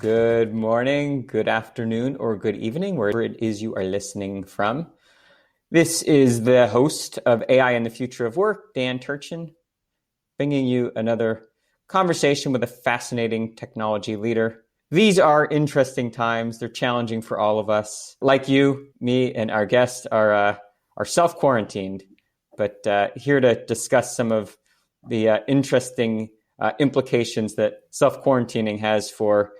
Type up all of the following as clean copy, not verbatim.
Good morning, good afternoon, or good evening, wherever it is you are listening from. This is the host of AI and the Future of Work, Dan Turchin, bringing you another conversation with a fascinating technology leader. These are interesting times. They're challenging for all of us. Like you, me, and our guest are self-quarantined, but here to discuss some of the interesting implications that self-quarantining has for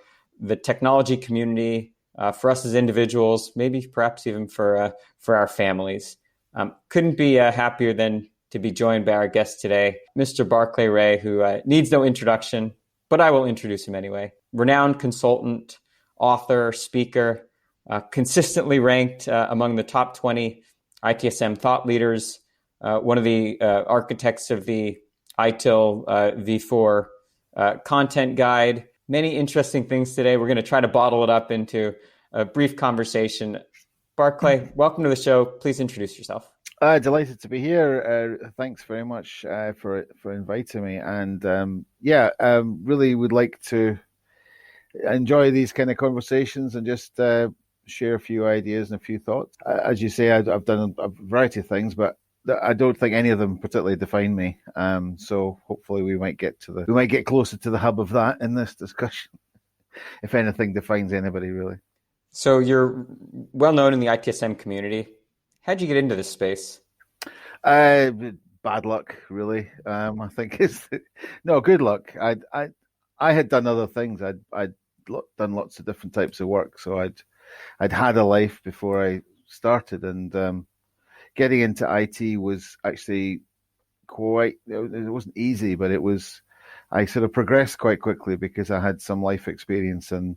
the technology community, for us as individuals, maybe perhaps even for our families. Couldn't be happier than to be joined by our guest today, Mr. Barclay Rae, who needs no introduction, but I will introduce him anyway. Renowned consultant, author, speaker, consistently ranked among the top 20 ITSM thought leaders, one of the architects of the ITIL V4 content guide. Many interesting things today. We're going to try to bottle it up into a brief conversation. Barclay, welcome to the show. Please introduce yourself. Delighted to be here. Thanks very much for inviting me. And really would like to enjoy these kind of conversations and just share a few ideas and a few thoughts. As you say, I've done a variety of things, but I don't think any of them particularly define me. So hopefully we might get closer to the hub of that in this discussion, if anything defines anybody really. So you're well known in the ITSM community. How'd you get into this space? Bad luck, really. I think good luck. I had done other things. I'd done lots of different types of work, so I'd had a life before I started, and getting into IT was actually quite. It wasn't easy, but I sort of progressed quite quickly because I had some life experience and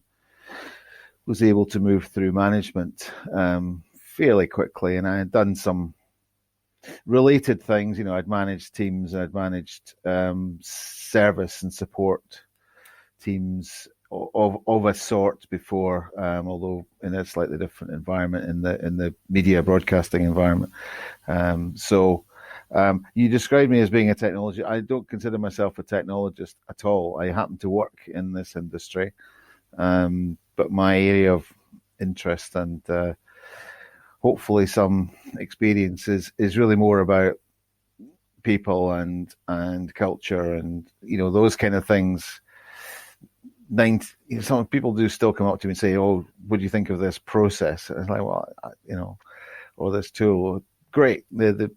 was able to move through management fairly quickly. And I had done some related things. I'd managed teams, I'd managed service and support teams of a sort before, although in a slightly different environment, in the media broadcasting environment. You described me as being a technologist. I don't consider myself a technologist at all. I happen to work in this industry, but my area of interest and hopefully some experience is really more about people and culture and those kind of things. Some people do still come up to me and say, "Oh, what do you think of this process?" And it's like, well, or this tool, great,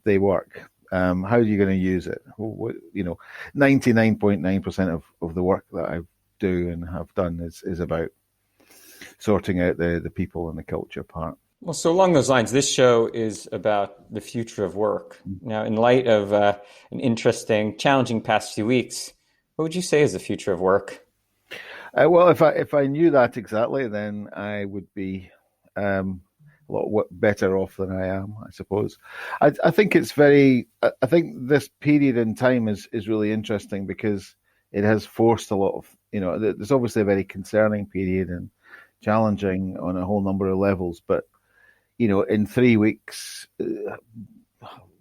they work. How are you going to use it? 99.9% of the work that I do and have done is about sorting out the people and the culture part. Well, so along those lines, this show is about the future of work. Now, in light of an interesting, challenging past few weeks, what would you say is the future of work? Well, if I knew that exactly, then I would be a lot better off than I am, I suppose. I think I think this period in time is really interesting because it has forced a lot of, there's obviously a very concerning period and challenging on a whole number of levels, but in 3 weeks,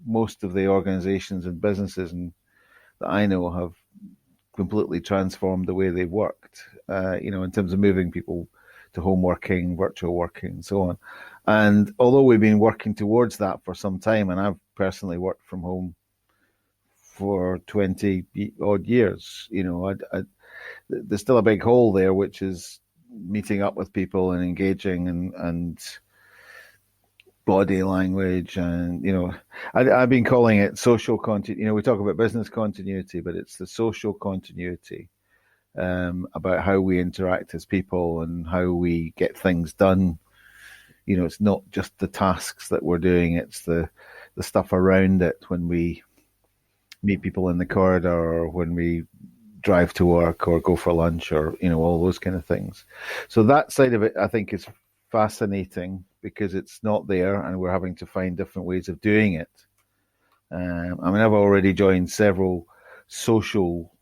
most of the organizations and businesses that I know have completely transformed the way they've worked, in terms of moving people to home working, virtual working, and so on. And although we've been working towards that for some time, and I've personally worked from home for 20 odd years, there's still a big hole there, which is meeting up with people and engaging and body language. And I've been calling it social continuity. We talk about business continuity, but it's the social continuity, about how we interact as people and how we get things done. It's not just the tasks that we're doing, it's the stuff around it, when we meet people in the corridor or when we drive to work or go for lunch or all those kind of things. So that side of it, I think, is fascinating because it's not there and we're having to find different ways of doing it. I've already joined several social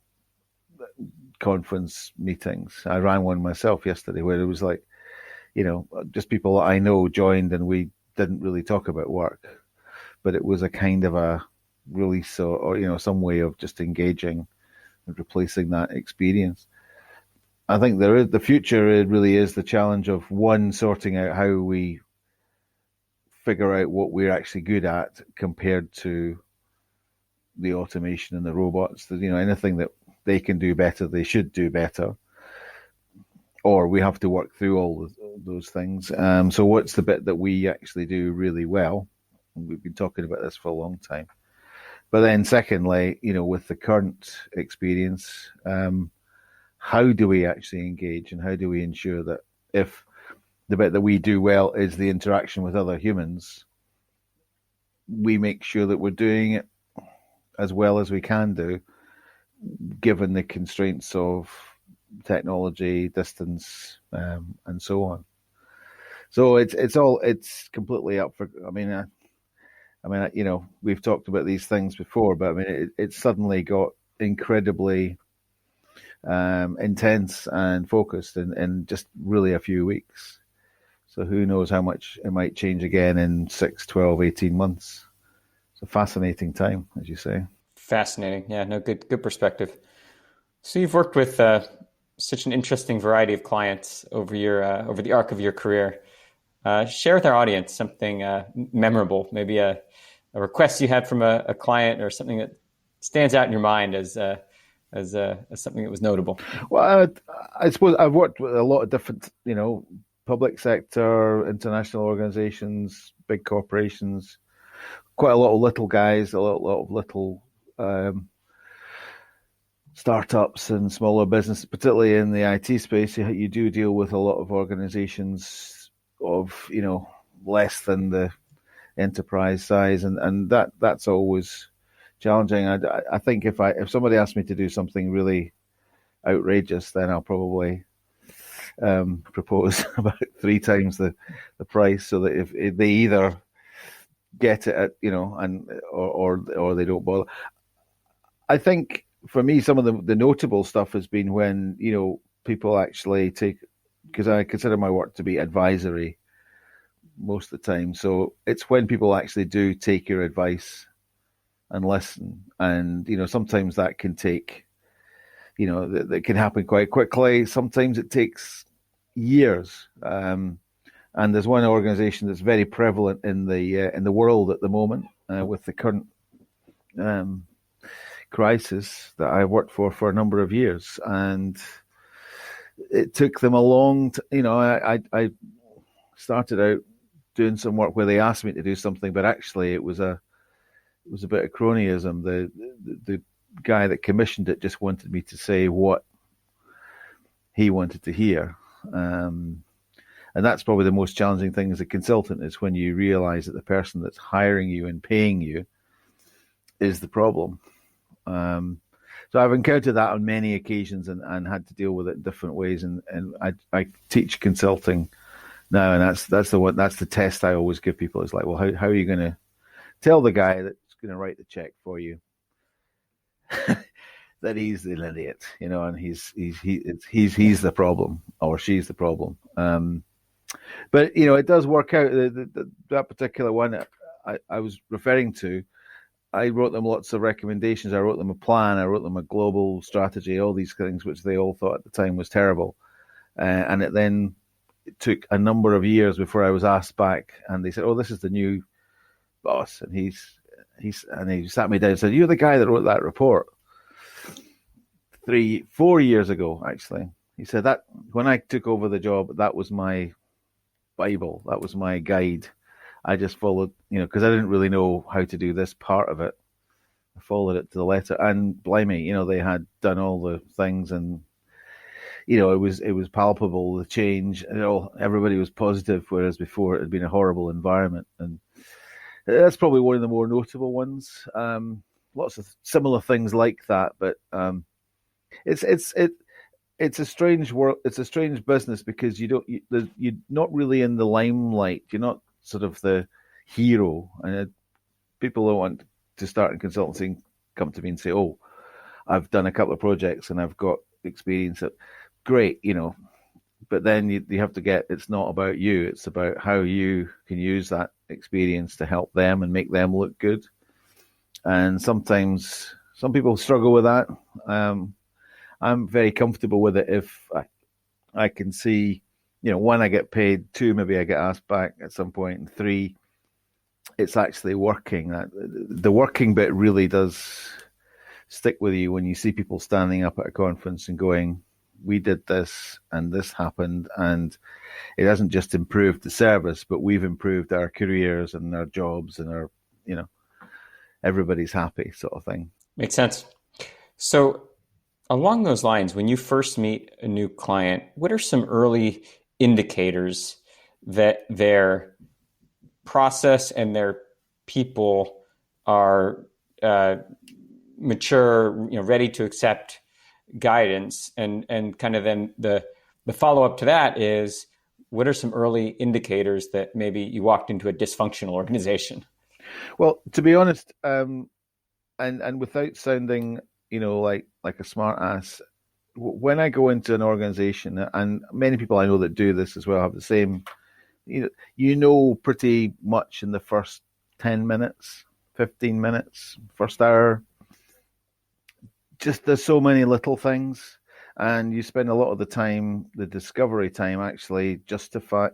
conference meetings. I ran one myself yesterday where it was like, just people that I know joined and we didn't really talk about work, but it was a kind of a release or some way of just engaging and replacing that experience. I think the future. It really is the challenge of one, sorting out how we figure out what we're actually good at compared to the automation and the robots. Anything that they can do better, they should do better, or we have to work through all those things. So what's the bit that we actually do really well? We've been talking about this for a long time. But then secondly, with the current experience, how do we actually engage, and how do we ensure that if the bit that we do well is the interaction with other humans, we make sure that we're doing it as well as we can do, given the constraints of technology, distance, and so on. So it's completely up for. We've talked about these things before, but it's suddenly got incredibly intense and focused in just really a few weeks. So who knows how much it might change again in 6, 12, 18 months. It's a fascinating time, as you say. Fascinating. Yeah, no, good perspective. So you've worked with such an interesting variety of clients over the arc of your career. Share with our audience something memorable, maybe a request you had from a client, or something that stands out in your mind as something that was notable. Well, I suppose I've worked with a lot of different, public sector, international organizations, big corporations, quite a lot of little guys, a lot of little startups and smaller businesses, particularly in the IT space. You do deal with a lot of organizations of, less than the enterprise size, and that's always challenging. I think if somebody asked me to do something really outrageous, then I'll probably propose about 3 times the price, so that if they either get it at, and or they don't bother. I think for me, some of the notable stuff has been when people actually take, because I consider my work to be advisory most of the time. So it's when people actually do take your advice and listen, and sometimes that can take, that can happen quite quickly. Sometimes it takes years. And there's one organization that's very prevalent in the world at the moment, with the current crisis, that I worked for a number of years, and it took them a long. I started out doing some work where they asked me to do something, but actually it was a bit of cronyism. The guy that commissioned it just wanted me to say what he wanted to hear. And that's probably the most challenging thing as a consultant, is when you realize that the person that's hiring you and paying you is the problem. So I've encountered that on many occasions, and had to deal with it in different ways. And I teach consulting now, and that's the test I always give people. It's like, well, how are you going to tell the guy that's going to write the check for you that he's an idiot, and he's the problem, or she's the problem. But it does work out. That particular one I was referring to, I wrote them lots of recommendations. I wrote them a plan. I wrote them a global strategy. All these things, which they all thought at the time was terrible, and it took a number of years before I was asked back, and they said, "Oh, this is the new boss," and he sat me down and said, "You're the guy that wrote that report 4 years ago, actually." He said that when I took over the job, that was my Bible. That was my guide. I just followed, because I didn't really know how to do this part of it. I followed it to the letter, and blimey, they had done all the things, and it was palpable, the change. Everybody was positive, whereas before it had been a horrible environment, and that's probably one of the more notable ones. Lots of similar things like that, but it's a strange world. It's a strange business, because you're not really in the limelight. You're not sort of the hero, and people don't want to start in consultancy, come to me and say, "Oh, I've done a couple of projects and I've got experience." Great, but then you have to get. It's not about you. It's about how you can use that experience to help them and make them look good. And sometimes some people struggle with that. I'm very comfortable with it if I can see, one, I get paid, two, maybe I get asked back at some point, and three, it's actually working. The working bit really does stick with you when you see people standing up at a conference and going, we did this and this happened, and it hasn't just improved the service, but we've improved our careers and our jobs and our, everybody's happy, sort of thing. Makes sense. So along those lines, when you first meet a new client, what are some early indicators that their process and their people are mature, ready to accept guidance? And kind of then the follow-up to that is, what are some early indicators that maybe you walked into a dysfunctional organization? Well, to be honest, and without sounding, like a smart ass, when I go into an organization, and many people I know that do this as well have the same, pretty much in the first 10 minutes, 15 minutes, first hour, just there's so many little things, and you spend a lot of the time, the discovery time, actually justify,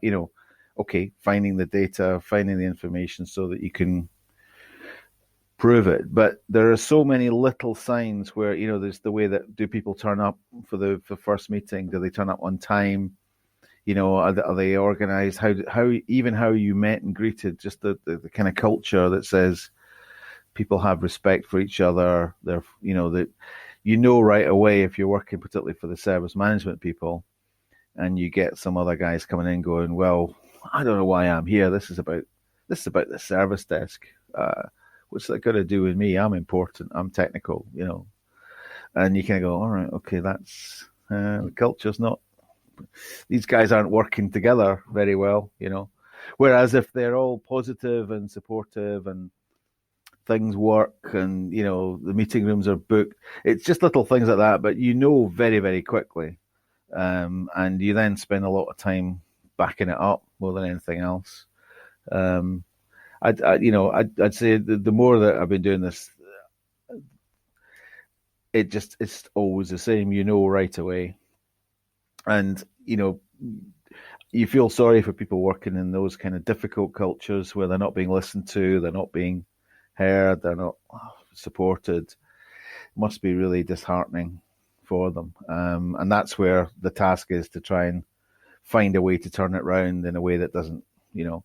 finding the data, finding the information so that you can prove it. But there are so many little signs where, there's the way that, do people turn up for the first meeting? Do they turn up on time? Are they organized? How you met and greeted, just the kind of culture that says people have respect for each other. They're, that right away if you're working particularly for the service management people, and you get some other guys coming in going, well, I don't know why I'm here. This is about the service desk. What's that got to do with me? I'm important. I'm technical, And you kind of go, all right, okay, that's the culture's not. These guys aren't working together very well, Whereas if they're all positive and supportive and things work and, the meeting rooms are booked, it's just little things like that, but very, very quickly. And you then spend a lot of time backing it up more than anything else. I'd say the more that I've been doing this, it's always the same, right away. And, you feel sorry for people working in those kind of difficult cultures where they're not being listened to, they're not being heard, they're not supported. It must be really disheartening for them. And that's where the task is, to try and find a way to turn it around in a way that doesn't,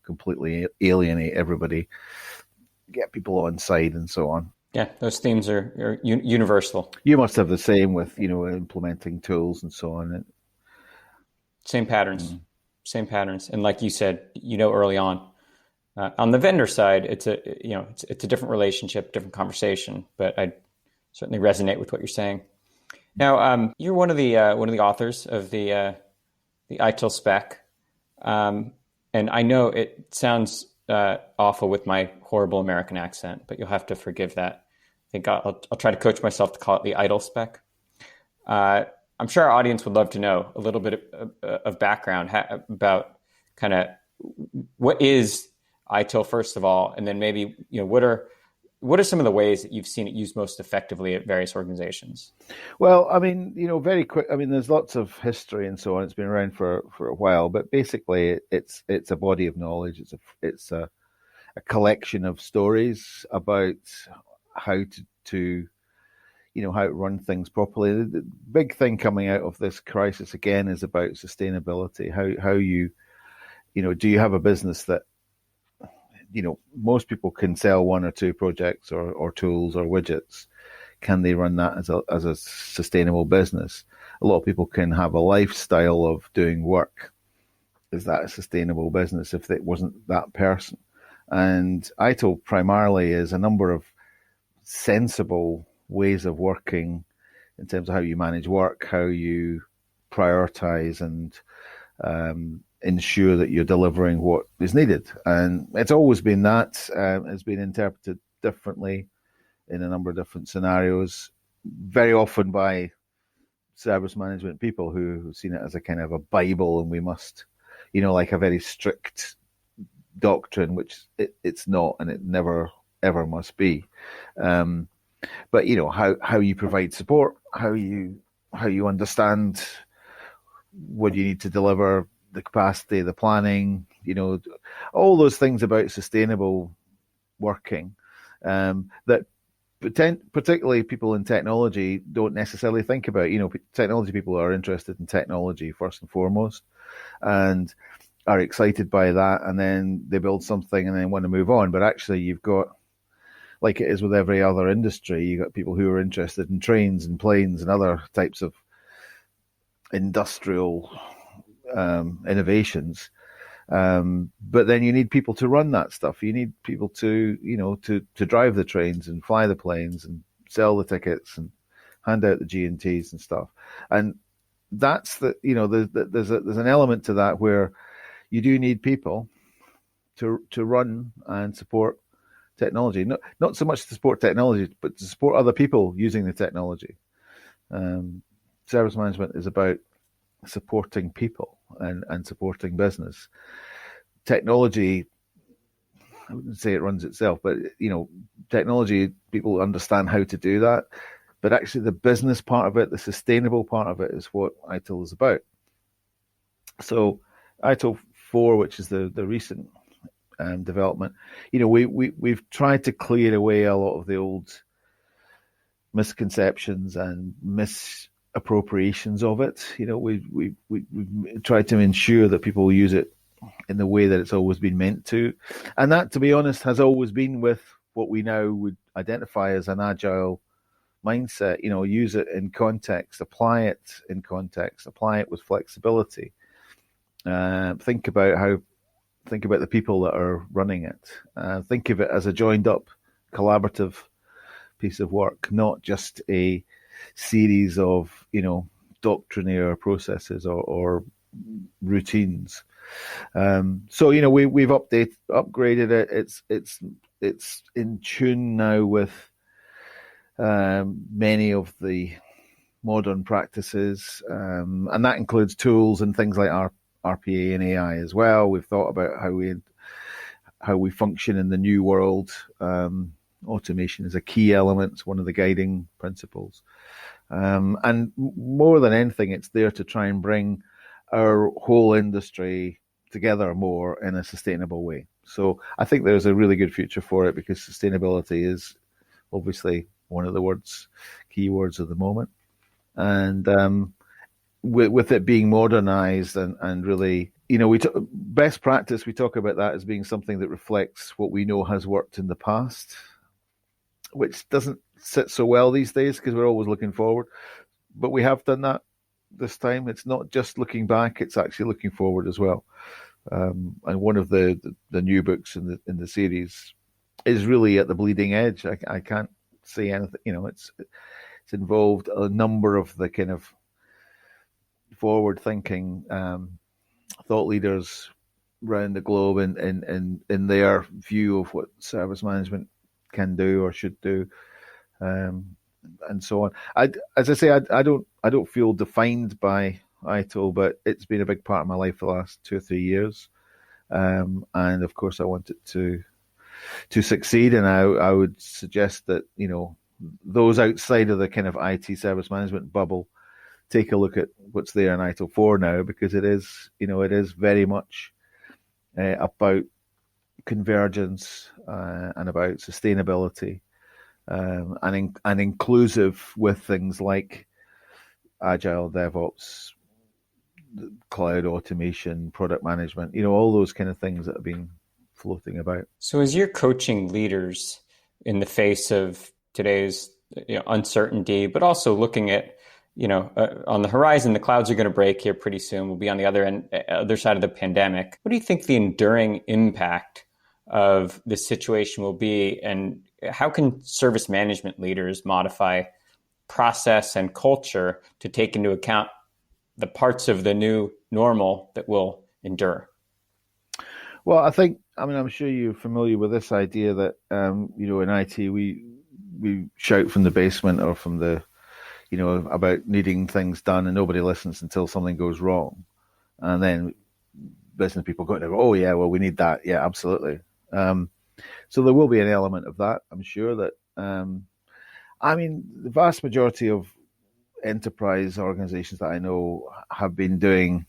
completely alienate everybody, get people on side and so on. Yeah, those themes are universal. You must have the same with, implementing tools and so on. Same patterns. And like you said, early on the vendor side, it's a different relationship, different conversation, but I certainly resonate with what you're saying. Now, you're one of the authors of the ITIL spec. And I know it sounds awful with my horrible American accent, but you'll have to forgive that. I think I'll try to coach myself to call it the ITIL spec. I'm sure our audience would love to know a little bit of background about kind of what is ITIL first of all, and then maybe what are some of the ways that you've seen it used most effectively at various organizations? Well, I mean, very quick. I mean, there's lots of history and so on. It's been around for a while, but basically, it's a body of knowledge. It's a collection of stories about how to how to run things properly. The big thing coming out of this crisis again is about sustainability. How you do you have a business that most people can sell one or two projects or tools or widgets. Can they run that as a sustainable business? A lot of people can have a lifestyle of doing work. Is that a sustainable business if it wasn't that person? And ITIL primarily is a number of sensible ways of working in terms of how you manage work, how you prioritize and ensure that you're delivering what is needed. And it's always been that. It's been interpreted differently in a number of different scenarios, very often by service management people who've seen it as a kind of a Bible, and we must, like a very strict doctrine, which it's not, and it never, ever must be. But how you provide support, how you understand what do you need to deliver, the capacity, the planning, all those things about sustainable working that particularly people in technology don't necessarily think about. Technology people are interested in technology first and foremost, and are excited by that, and then they build something and then want to move on. But actually, you've got, like it is with every other industry, you've got people who are interested in trains and planes and other types of industrial innovations. But then you need people to run that stuff. You need people to drive the trains and fly the planes and sell the tickets and hand out the G&Ts and stuff. And that's there's an element to that where you do need people to run and support technology. Not so much to support technology, but to support other people using the technology. Service management is about supporting people and supporting business. Technology, I wouldn't say it runs itself, but technology, people understand how to do that. But actually, the business part of it, the sustainable part of it, is what ITIL is about. So, ITIL 4, which is the recent development, we've tried to clear away a lot of the old misconceptions and misappropriations of it. We've tried to ensure that people use it in the way that it's always been meant to. And that, to be honest, has always been with what we now would identify as an agile mindset. Use it in context, apply it in context, apply it with flexibility. Think about the people that are running it. Think of it as a joined up, collaborative piece of work, not just a series of, doctrinaire processes or routines. So we've upgraded it. It's in tune now with many of the modern practices, and that includes tools and things like RPA and AI as well. We've thought about how we function in the new world. Automation is a key element. It's one of the guiding principles. And more than anything, it's there to try and bring our whole industry together more in a sustainable way. So I think there's a really good future for it, because sustainability is obviously one of the key words of the moment. And with it being modernized and really, best practice, we talk about that as being something that reflects what we know has worked in the past, which doesn't sit so well these days because we're always looking forward. But we have done that this time. It's not just looking back; it's actually looking forward as well. And one of the new books in the series is really at the bleeding edge. I can't say anything. It's involved a number of the kind of forward-thinking thought leaders around the globe in their view of what service management can do or should do, and so on. As I say, I don't feel defined by ITIL, but it's been a big part of my life for the last 2 or 3 years, and of course I want it to succeed. And I would suggest that those outside of the kind of IT service management bubble take a look at what's there in ITIL 4 now, because it is very much about convergence and about sustainability, and inclusive with things like agile, DevOps, cloud automation, product management, all those kind of things that have been floating about. So as you're coaching leaders in the face of today's uncertainty, but also looking at on the horizon, the clouds are going to break here pretty soon. We'll be on the other side of the pandemic. What do you think the enduring impact of this situation will be, and how can service management leaders modify process and culture to take into account the parts of the new normal that will endure? Well, I'm sure you're familiar with this idea that in IT we shout from the basement or from the about needing things done, and nobody listens until something goes wrong. And then business people go, oh yeah, well, we need that. Yeah, absolutely. So there will be an element of that. I'm sure that, the vast majority of enterprise organizations that I know have been doing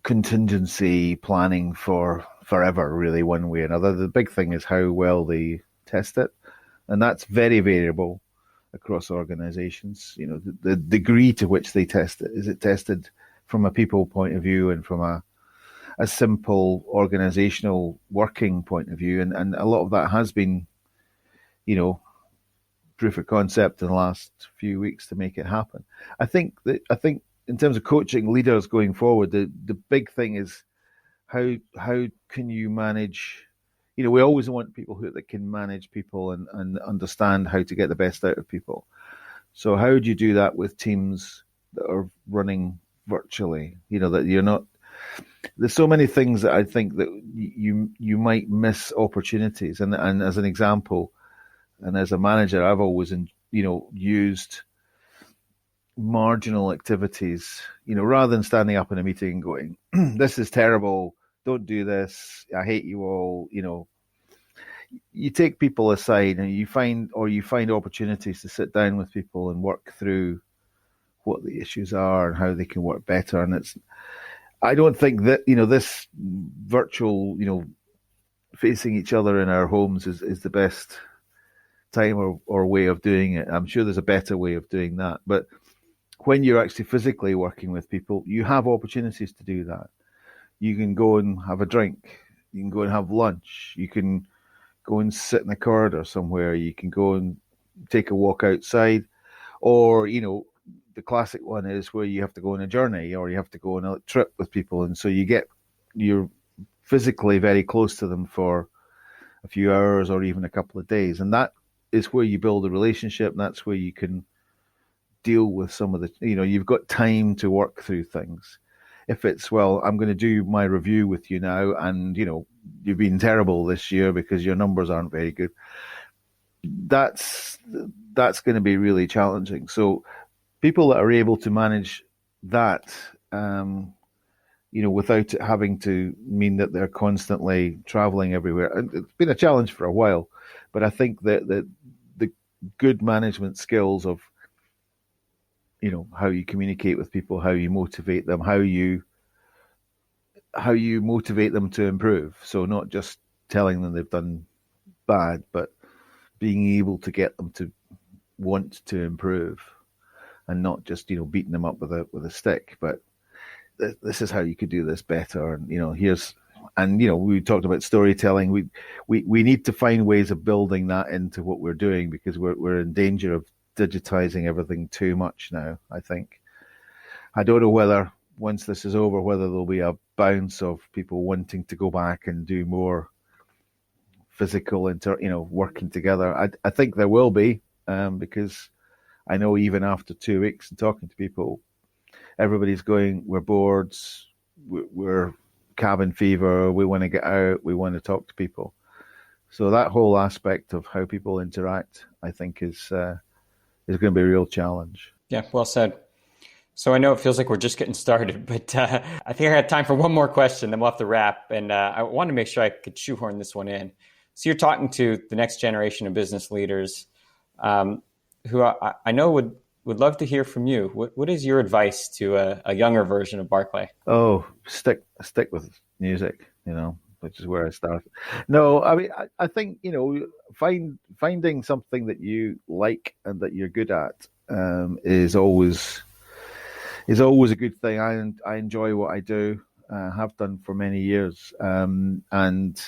contingency planning for forever, really, one way or another. The big thing is how well they test it, and that's very variable across organizations. The degree to which they test it. Is it tested from a people point of view and from a simple organizational working point of view? And a lot of that has been, proof of concept in the last few weeks to make it happen. I think in terms of coaching leaders going forward, the big thing is how can you manage. We always want people that can manage people and understand how to get the best out of people. So how do you do that with teams that are running virtually? That you're not. There's so many things that I think that you might miss opportunities. And as an example, and as a manager, I've always used marginal activities. Rather than standing up in a meeting and going, "This is terrible. Don't do this. I hate you all." You take people aside and you find opportunities to sit down with people and work through what the issues are and how they can work better. And I don't think that, this virtual, facing each other in our homes is the best time or way of doing it. I'm sure there's a better way of doing that. But when you're actually physically working with people, you have opportunities to do that. You can go and have a drink. You can go and have lunch. You can go and sit in the corridor somewhere. You can go and take a walk outside. Or, the classic one is where you have to go on a journey or you have to go on a trip with people. And so you're physically very close to them for a few hours or even a couple of days. And that is where you build a relationship. And that's where you can deal with some of the, you've got time to work through things. If it's, well, I'm going to do my review with you now, and, you've been terrible this year because your numbers aren't very good. That's going to be really challenging. So people that are able to manage that, without it having to mean that they're constantly traveling everywhere. And it's been a challenge for a while, but I think that the good management skills of, how you communicate with people, how you motivate them, how you motivate them to improve. So not just telling them they've done bad, but being able to get them to want to improve, and not just beating them up with a stick. But this is how you could do this better, and we talked about storytelling. We need to find ways of building that into what we're doing, because we're in danger of digitizing everything too much now, I think. I don't know whether once this is over, whether there'll be a bounce of people wanting to go back and do more physical working together. I think there will be, because I know even after 2 weeks and talking to people, everybody's going, we're bored, we're cabin fever, we want to get out, we want to talk to people. So that whole aspect of how people interact, I think, is going to be a real challenge. Yeah, well said. So I know it feels like we're just getting started, but I think I got time for one more question, then we'll have to wrap. And I wanted to make sure I could shoehorn this one in. So you're talking to the next generation of business leaders who I know would love to hear from you. What is your advice to a younger version of Barclay? Oh, stick with music, which is where I started. No, I mean, I think, finding something that you like and that you're good at is always a good thing. I enjoy what I do, have done for many years, and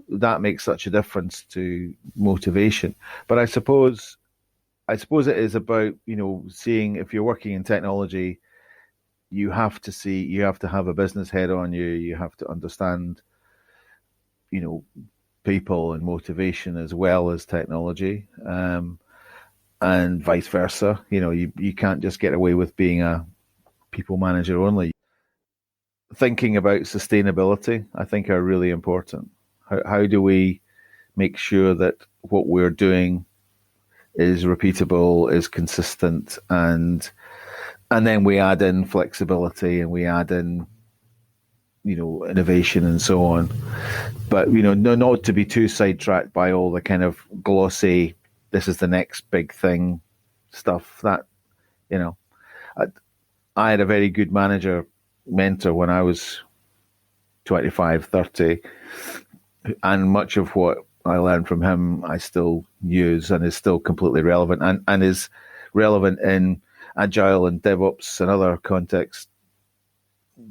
that makes such a difference to motivation. But I suppose it is about, seeing, if you're working in technology, you have to have a business head on you. You have to understand, people and motivation as well as technology, and vice versa. You can't just get away with being a people manager only. Thinking about sustainability, I think, are really important. How do we make sure that what we're doing is repeatable, is consistent, and then we add in flexibility and we add in, innovation and so on. But, not to be too sidetracked by all the kind of glossy, this is the next big thing stuff. You know, I had a very good mentor when I was 25, 30, and much of what I learned from him I still use and is still completely relevant, and is relevant in agile and DevOps and other contexts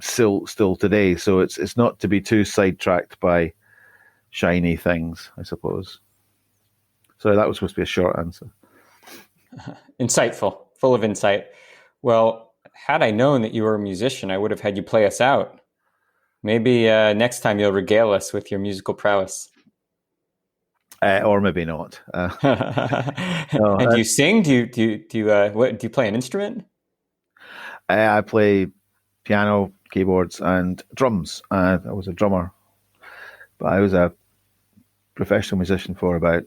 still today. So it's not to be too sidetracked by shiny things, I suppose. So that was supposed to be a short answer. Insightful, full of insight. Well, had I known that you were a musician, I would have had you play us out. Maybe next time you'll regale us with your musical prowess. Or maybe not. And do you sing? Do you play an instrument? I play piano, keyboards, and drums. I was a drummer, but I was a professional musician for about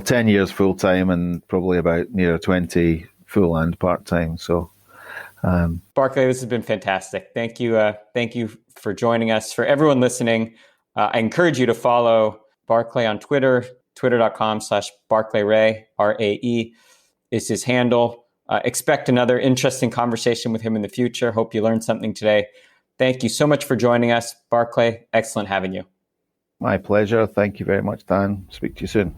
10 years full time, and probably about near 20 full and part time. So, Barclay, this has been fantastic. Thank you for joining us. For everyone listening, I encourage you to follow Barclay on Twitter. Twitter.com/Barclay Rae, RAE is his handle. Expect another interesting conversation with him in the future. Hope you learned something today. Thank you so much for joining us, Barclay. Excellent having you. My pleasure. Thank you very much, Dan. Speak to you soon.